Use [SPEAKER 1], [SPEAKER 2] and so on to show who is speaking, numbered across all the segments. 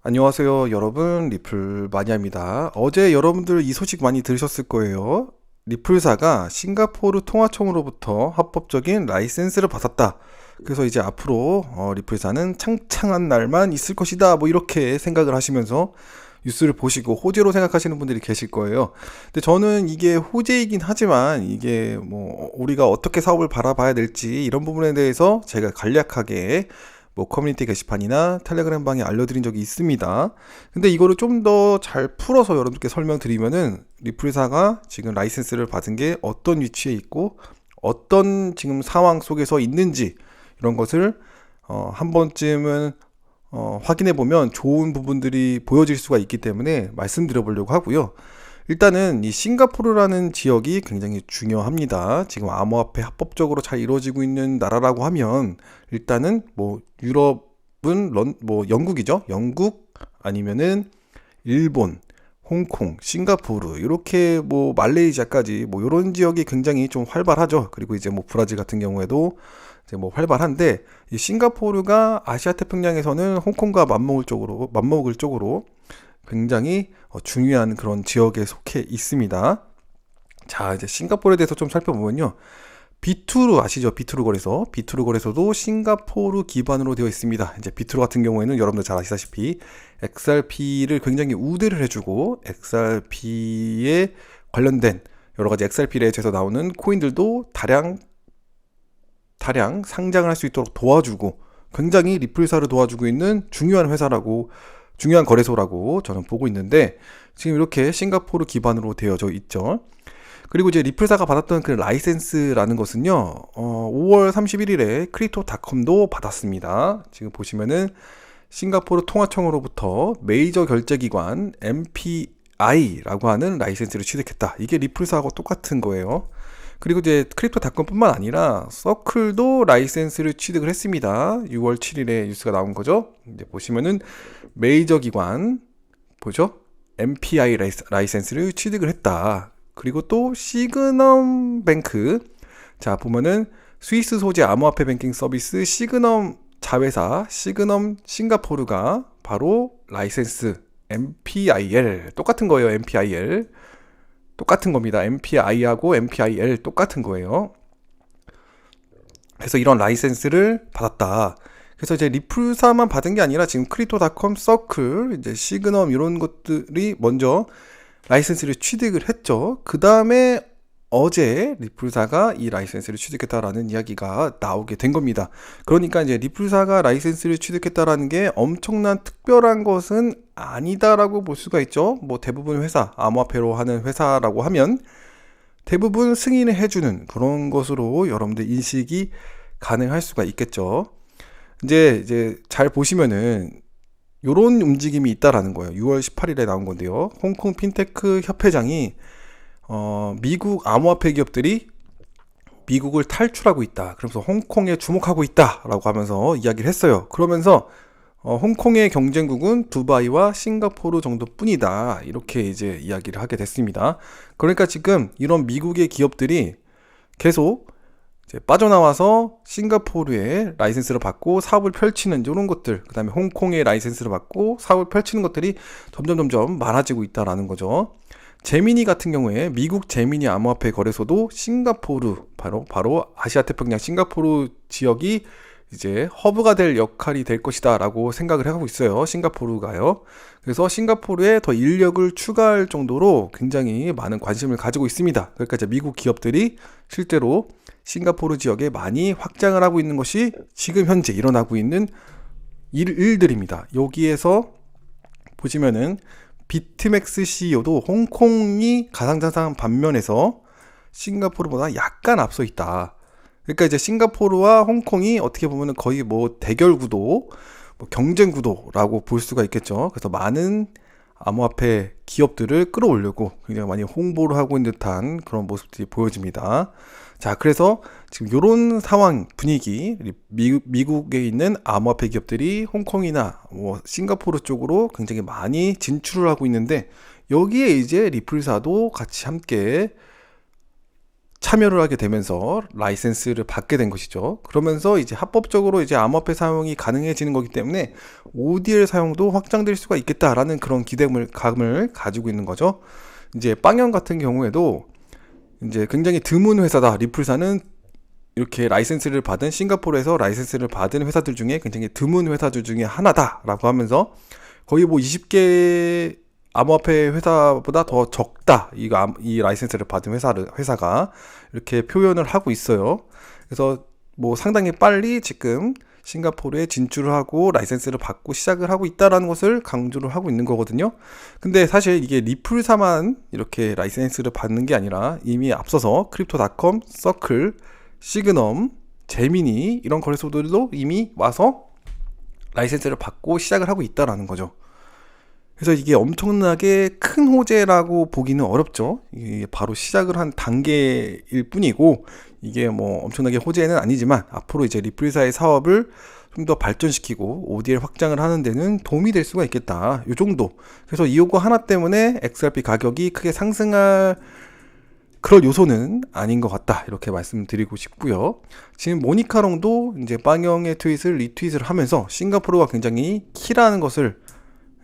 [SPEAKER 1] 안녕하세요 여러분, 리플 마니아입니다. 어제 여러분들 이 소식 많이 들으셨을 거예요. 리플사가 싱가포르 통화청으로부터 합법적인 라이센스를 받았다. 그래서 이제 앞으로 리플사는 창창한 날만 있을 것이다, 뭐 이렇게 생각을 하시면서 뉴스를 보시고 호재로 생각하시는 분들이 계실 거예요. 근데 저는 이게 호재이긴 하지만 이게 뭐 우리가 어떻게 사업을 바라봐야 될지 이런 부분에 대해서 제가 간략하게 뭐 커뮤니티 게시판이나 텔레그램 방에 알려드린 적이 있습니다. 근데 이거를 좀 더 잘 풀어서 여러분들께 설명드리면은 리플사가 지금 라이센스를 받은 게 어떤 위치에 있고 어떤 지금 상황 속에서 있는지 이런 것을 한 번쯤은 확인해 보면 좋은 부분들이 보여질 수가 있기 때문에 말씀드려 보려고 하고요. 일단은 이 싱가포르라는 지역이 굉장히 중요합니다. 지금 암호화폐 합법적으로 잘 이루어지고 있는 나라라고 하면 일단은 뭐 유럽은 뭐 영국이죠. 영국 아니면은 일본, 홍콩, 싱가포르 이렇게 뭐 말레이시아까지 뭐 이런 지역이 굉장히 좀 활발하죠. 그리고 이제 뭐 브라질 같은 경우에도 이제 뭐 활발한데 이 싱가포르가 아시아 태평양에서는 홍콩과 맞먹을 쪽으로 굉장히 중요한 그런 지역에 속해 있습니다. 자, 이제 싱가포르에 대해서 좀 살펴보면요. 비투르 아시죠? 비투르 거래소. 비투르 거래소도 싱가포르 기반으로 되어 있습니다. 이제 비투르 같은 경우에는 여러분들 잘 아시다시피 XRP를 굉장히 우대를 해주고 XRP에 관련된 여러 가지 XRP 레이저에서 나오는 코인들도 다량 상장을 할 수 있도록 도와주고 굉장히 리플사를 도와주고 있는 중요한 거래소라고 저는 보고 있는데 지금 이렇게 싱가포르 기반으로 되어져 있죠. 그리고 이제 리플사가 받았던 그 라이센스라는 것은요, 5월 31일에 크립토닷컴도 받았습니다. 지금 보시면은 싱가포르 통화청으로부터 메이저 결제기관 MPI라고 하는 라이센스를 취득했다. 이게 리플사하고 똑같은 거예요. 그리고 이제 크립토닷컴뿐만 아니라 서클도 라이센스를 취득을 했습니다. 6월 7일에 뉴스가 나온 거죠. 이제 보시면은 메이저 기관 보죠? MPI 라이센스를 취득을 했다. 그리고 또 시그넘 뱅크, 자 보면은 스위스 소재 암호화폐 뱅킹 서비스 시그넘 자회사 시그넘 싱가포르가 바로 라이센스 MPIL 똑같은 거예요. MPIL 똑같은 겁니다. MPI하고 MPIL 똑같은 거예요. 그래서 이런 라이센스를 받았다. 그래서 이제 리플사만 받은 게 아니라 지금 크립토닷컴, 서클, 이제 시그넘 이런 것들이 먼저 라이센스를 취득을 했죠. 그 다음에 어제 리플사가 이 라이센스를 취득했다라는 이야기가 나오게 된 겁니다. 그러니까 이제 리플사가 라이센스를 취득했다라는 게 엄청난 특별한 것은 아니다라고 볼 수가 있죠. 뭐 대부분 회사, 암호화폐로 하는 회사라고 하면 대부분 승인을 해주는 그런 것으로 여러분들 인식이 가능할 수가 있겠죠. 이제 잘 보시면은 요런 움직임이 있다라는 거예요. 6월 18일에 나온 건데요. 홍콩 핀테크 협회장이 미국 암호화폐 기업들이 미국을 탈출하고 있다. 그러면서 홍콩에 주목하고 있다라고 하면서 이야기를 했어요. 그러면서 홍콩의 경쟁국은 두바이와 싱가포르 정도뿐이다. 이렇게 이제 이야기를 하게 됐습니다. 그러니까 지금 이런 미국의 기업들이 계속 이제 빠져나와서 싱가포르에 라이센스를 받고 사업을 펼치는 이런 것들, 그 다음에 홍콩에 라이센스를 받고 사업을 펼치는 것들이 점점 많아지고 있다라는 거죠. 제미니 같은 경우에 미국 제미니 암호화폐 거래소도 싱가포르 바로 아시아 태평양 싱가포르 지역이 이제 허브가 될 역할이 될 것이다 라고 생각을 하고 있어요. 싱가포르가요. 그래서 싱가포르에 더 인력을 추가할 정도로 굉장히 많은 관심을 가지고 있습니다. 그러니까 이제 미국 기업들이 실제로 싱가포르 지역에 많이 확장을 하고 있는 것이 지금 현재 일어나고 있는 일들입니다. 여기에서 보시면은 비트맥스 CEO도 홍콩이 가상자산 반면에서 싱가포르보다 약간 앞서 있다. 그러니까 이제 싱가포르와 홍콩이 어떻게 보면 거의 뭐 대결 구도, 뭐 경쟁 구도라고 볼 수가 있겠죠. 그래서 많은 암호화폐 기업들을 끌어올려고 굉장히 많이 홍보를 하고 있는 듯한 그런 모습들이 보여집니다. 자, 그래서 지금 이런 상황 분위기, 미국에 있는 암호화폐 기업들이 홍콩이나 뭐 싱가포르 쪽으로 굉장히 많이 진출을 하고 있는데 여기에 이제 리플사도 같이 함께 참여를 하게 되면서 라이센스를 받게 된 것이죠. 그러면서 이제 합법적으로 이제 암호화폐 사용이 가능해지는 거기 때문에 ODL 사용도 확장될 수가 있겠다라는 그런 기대감을 가지고 있는 거죠. 이제 빵형 같은 경우에도 이제 굉장히 드문 회사다. 리플사는 이렇게 라이센스를 받은, 싱가포르에서 라이센스를 받은 회사들 중에 굉장히 드문 회사들 중에 하나다라고 하면서 거의 뭐 20개 암호화폐 회사보다 더 적다. 이 라이센스를 받은 회사가 이렇게 표현을 하고 있어요. 그래서 뭐 상당히 빨리 지금 싱가포르에 진출을 하고 라이센스를 받고 시작을 하고 있다라는 것을 강조를 하고 있는 거거든요. 근데 사실 이게 리플사만 이렇게 라이센스를 받는 게 아니라 이미 앞서서 크립토닷컴, 서클, 시그넘, 제미니 이런 거래소들도 이미 와서 라이센스를 받고 시작을 하고 있다라는 거죠. 그래서 이게 엄청나게 큰 호재라고 보기는 어렵죠. 이게 바로 시작을 한 단계일 뿐이고 이게 뭐 엄청나게 호재는 아니지만 앞으로 이제 리플사의 사업을 좀 더 발전시키고 ODL 확장을 하는 데는 도움이 될 수가 있겠다. 이 정도. 그래서 이 요거 하나 때문에 XRP 가격이 크게 상승할 그럴 요소는 아닌 것 같다. 이렇게 말씀드리고 싶고요. 지금 모니카롱도 이제 빵형의 트윗을 리트윗을 하면서 싱가포르가 굉장히 키라는 것을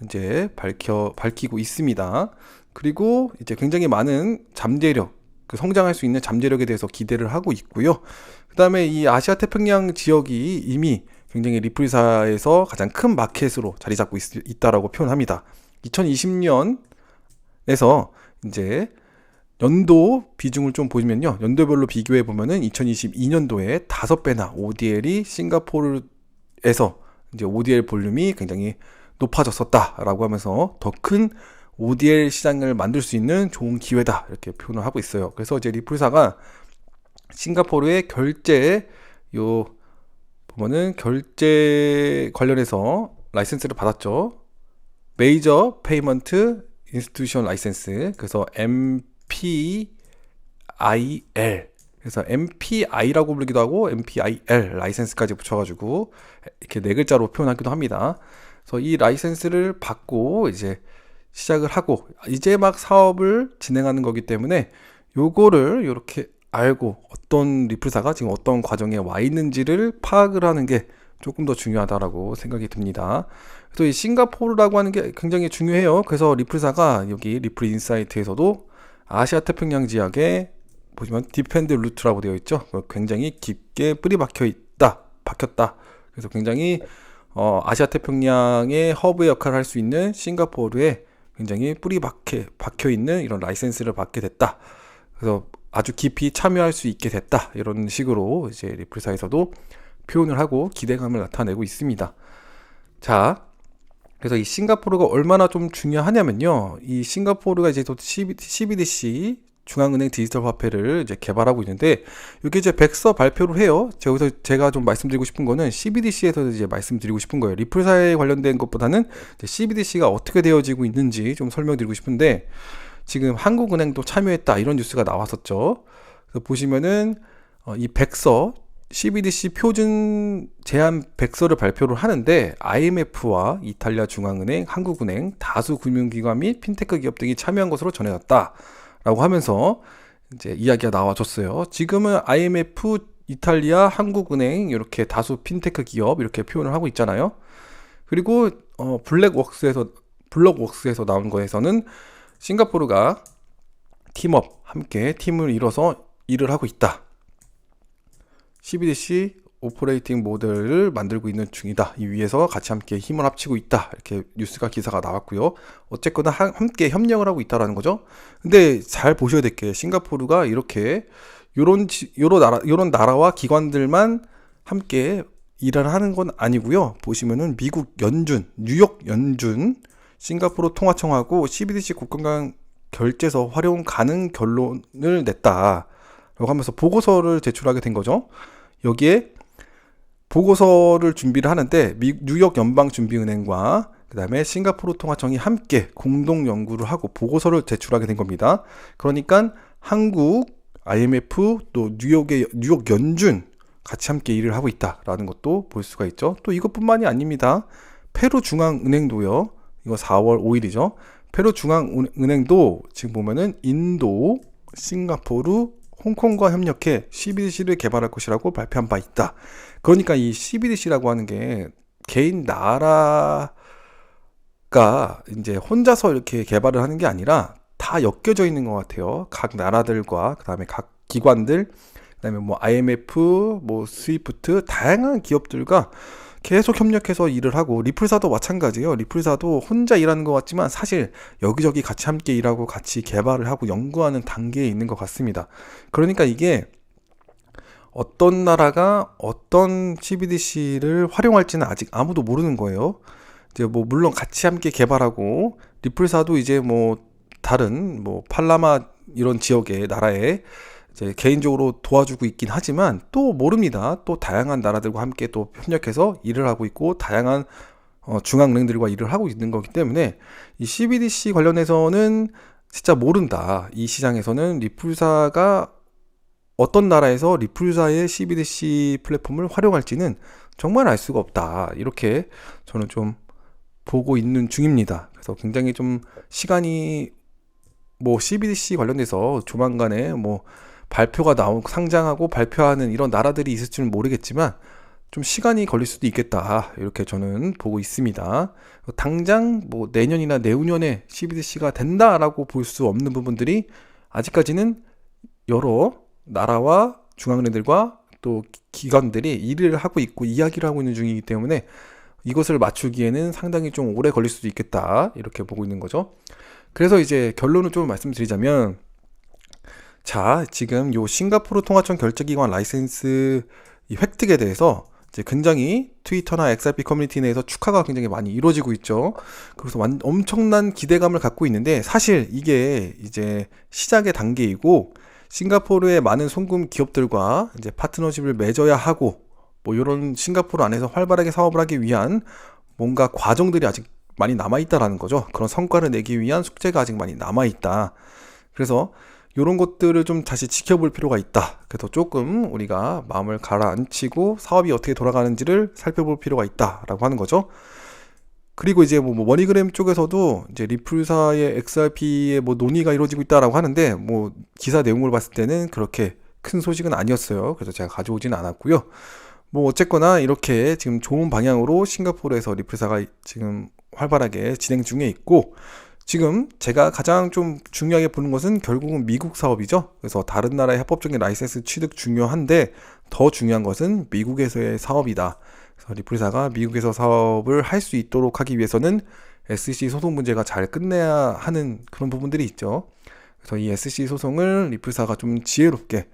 [SPEAKER 1] 이제 밝히고 있습니다. 그리고 이제 굉장히 많은 잠재력, 성장할 수 있는 잠재력에 대해서 기대를 하고 있고요. 그 다음에 이 아시아 태평양 지역이 이미 굉장히 리플사에서 가장 큰 마켓으로 자리 잡고 있다라고 표현합니다. 2020년에서 이제 연도 비중을 좀 보시면요. 연도별로 비교해 보면은 2022년도에 5배나 ODL이 싱가포르에서 이제 ODL 볼륨이 굉장히 높아졌었다라고 하면서 더 큰 ODL 시장을 만들 수 있는 좋은 기회다 이렇게 표현을 하고 있어요. 그래서 이제 리플사가 싱가포르의 결제 보면은 결제 관련해서 라이센스를 받았죠. 메이저 페이먼트 인스티튜션 라이센스. 그래서 MPIL. 그래서 MPI라고 부르기도 하고 MPIL 라이센스까지 붙여가지고 이렇게 네 글자로 표현하기도 합니다. 그래서 이 라이센스를 받고 이제 시작을 하고 이제 막 사업을 진행하는 거기 때문에 요거를 이렇게 알고 어떤 리플사가 지금 어떤 과정에 와 있는지를 파악을 하는 게 조금 더 중요하다라고 생각이 듭니다. 그래서 이 싱가포르라고 하는 게 굉장히 중요해요. 그래서 리플사가 여기 리플 인사이트에서도 아시아 태평양 지역에 보시면 디펜드 루트라고 되어 있죠. 굉장히 깊게 뿌리 박혔다. 그래서 굉장히 아시아 태평양의 허브 역할을 할 수 있는 싱가포르에 굉장히 뿌리 박혀 있는 이런 라이센스를 받게 됐다. 그래서 아주 깊이 참여할 수 있게 됐다. 이런 식으로 이제 리플사에서도 표현을 하고 기대감을 나타내고 있습니다. 자, 그래서 이 싱가포르가 얼마나 좀 중요하냐면요. 이 싱가포르가 이제 또 CBDC 중앙은행 디지털 화폐를 이제 개발하고 있는데 이게 이제 백서 발표를 해요. 여기서 제가 좀 말씀드리고 싶은 거는 CBDC에서 이제 말씀드리고 싶은 거예요. 리플사에 관련된 것보다는 이제 CBDC가 어떻게 되어지고 있는지 좀 설명드리고 싶은데 지금 한국은행도 참여했다 이런 뉴스가 나왔었죠. 그래서 보시면은 이 백서 CBDC 표준 제한 백서를 발표를 하는데 IMF와 이탈리아 중앙은행, 한국은행, 다수 금융기관 및 핀테크 기업 등이 참여한 것으로 전해졌다. 라고 하면서 이제 이야기가 나와줬어요. 지금은 IMF, 이탈리아, 한국은행 이렇게 다수 핀테크 기업 이렇게 표현을 하고 있잖아요. 그리고 블록웍스에서 나온 거에서는 싱가포르가 팀업 함께 팀을 이뤄서 일을 하고 있다. CBDC 오퍼레이팅 모델을 만들고 있는 중이다. 이 위에서 같이 함께 힘을 합치고 있다. 이렇게 기사가 나왔고요. 어쨌거나 함께 협력을 하고 있다라는 거죠. 근데 잘 보셔야 될 게 싱가포르가 이렇게 요런 나라와 기관들만 함께 일을 하는 건 아니고요. 보시면은 미국 연준, 뉴욕 연준, 싱가포르 통화청하고 CBDC 국가간 결제서 활용 가능 결론을 냈다라고 하면서 보고서를 제출하게 된 거죠. 여기에 보고서를 준비를 하는데 뉴욕 연방준비은행과 그 다음에 싱가포르 통화청이 함께 공동 연구를 하고 보고서를 제출하게 된 겁니다. 그러니까 한국, IMF 또 뉴욕 연준 같이 함께 일을 하고 있다라는 것도 볼 수가 있죠. 또 이것뿐만이 아닙니다. 페루 중앙은행도요. 이거 4월 5일이죠. 페루 중앙은행도 지금 보면은 인도, 싱가포르, 홍콩과 협력해 CBDC를 개발할 것이라고 발표한 바 있다. 그러니까 이 CBDC라고 하는 게 개인 나라가 이제 혼자서 이렇게 개발을 하는 게 아니라 다 엮여져 있는 것 같아요. 각 나라들과 그다음에 각 기관들, 그다음에 뭐 IMF, 뭐 스위프트 다양한 기업들과 계속 협력해서 일을 하고, 리플사도 마찬가지예요. 리플사도 혼자 일하는 것 같지만 사실 여기저기 같이 함께 일하고 같이 개발을 하고 연구하는 단계에 있는 것 같습니다. 그러니까 이게 어떤 나라가 어떤 CBDC를 활용할지는 아직 아무도 모르는 거예요. 이제 뭐 물론 같이 함께 개발하고, 리플사도 이제 뭐 다른 뭐 팔라마 이런 지역의 나라에 이제 개인적으로 도와주고 있긴 하지만 또 모릅니다. 또 다양한 나라들과 함께 또 협력해서 일을 하고 있고, 다양한 중앙은행들과 일을 하고 있는 거기 때문에 이 CBDC 관련해서는 진짜 모른다. 이 시장에서는 리플사가 어떤 나라에서 리플사의 CBDC 플랫폼을 활용할지는 정말 알 수가 없다. 이렇게 저는 좀 보고 있는 중입니다. 그래서 굉장히 좀 시간이, 뭐 CBDC 관련돼서 조만간에 뭐 발표가 나오고 상장하고 발표하는 이런 나라들이 있을지는 모르겠지만 좀 시간이 걸릴 수도 있겠다, 이렇게 저는 보고 있습니다. 당장 뭐 내년이나 내후년에 CBDC가 된다라고 볼 수 없는 부분들이 아직까지는 여러 나라와 중앙은행들과 또 기관들이 일을 하고 있고 이야기를 하고 있는 중이기 때문에 이것을 맞추기에는 상당히 좀 오래 걸릴 수도 있겠다, 이렇게 보고 있는 거죠. 그래서 이제 결론을 좀 말씀드리자면, 자, 지금 요 싱가포르 통화청 결제기관 라이센스 이 획득에 대해서 이제 굉장히 트위터나 XRP 커뮤니티 내에서 축하가 굉장히 많이 이루어지고 있죠. 그래서 엄청난 기대감을 갖고 있는데, 사실 이게 이제 시작의 단계이고, 싱가포르의 많은 송금 기업들과 이제 파트너십을 맺어야 하고, 뭐 이런 싱가포르 안에서 활발하게 사업을 하기 위한 뭔가 과정들이 아직 많이 남아있다라는 거죠. 그런 성과를 내기 위한 숙제가 아직 많이 남아있다. 그래서 이런 것들을 좀 다시 지켜볼 필요가 있다. 그래서 조금 우리가 마음을 가라앉히고 사업이 어떻게 돌아가는지를 살펴볼 필요가 있다라고 하는 거죠. 그리고 이제 뭐 머니그램 쪽에서도 이제 리플사의 XRP의 뭐 논의가 이루어지고 있다라고 하는데, 뭐 기사 내용을 봤을 때는 그렇게 큰 소식은 아니었어요. 그래서 제가 가져오지는 않았고요. 뭐 어쨌거나 이렇게 지금 좋은 방향으로 싱가포르에서 리플사가 지금 활발하게 진행 중에 있고, 지금 제가 가장 좀 중요하게 보는 것은 결국은 미국 사업이죠. 그래서 다른 나라의 합법적인 라이센스 취득 중요한데 더 중요한 것은 미국에서의 사업이다. 그래서 리플사가 미국에서 사업을 할 수 있도록 하기 위해서는 SEC 소송 문제가 잘 끝내야 하는 그런 부분들이 있죠. 그래서 이 SEC 소송을 리플사가 좀 지혜롭게,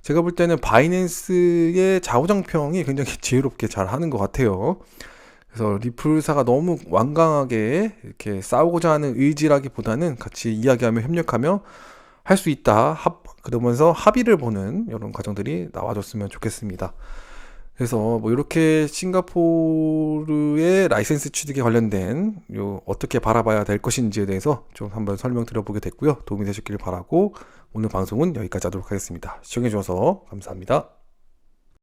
[SPEAKER 1] 제가 볼 때는 바이낸스의 좌우장평이 굉장히 지혜롭게 잘 하는 것 같아요. 그래서 리플사가 너무 완강하게 이렇게 싸우고자 하는 의지라기보다는 같이 이야기하며 협력하며 할 수 있다, 그러면서 합의를 보는 이런 과정들이 나와줬으면 좋겠습니다. 그래서 뭐 이렇게 싱가포르의 라이센스 취득에 관련된 어떻게 바라봐야 될 것인지에 대해서 좀 한번 설명드려보게 됐고요. 도움이 되셨기를 바라고 오늘 방송은 여기까지 하도록 하겠습니다. 시청해 주셔서 감사합니다.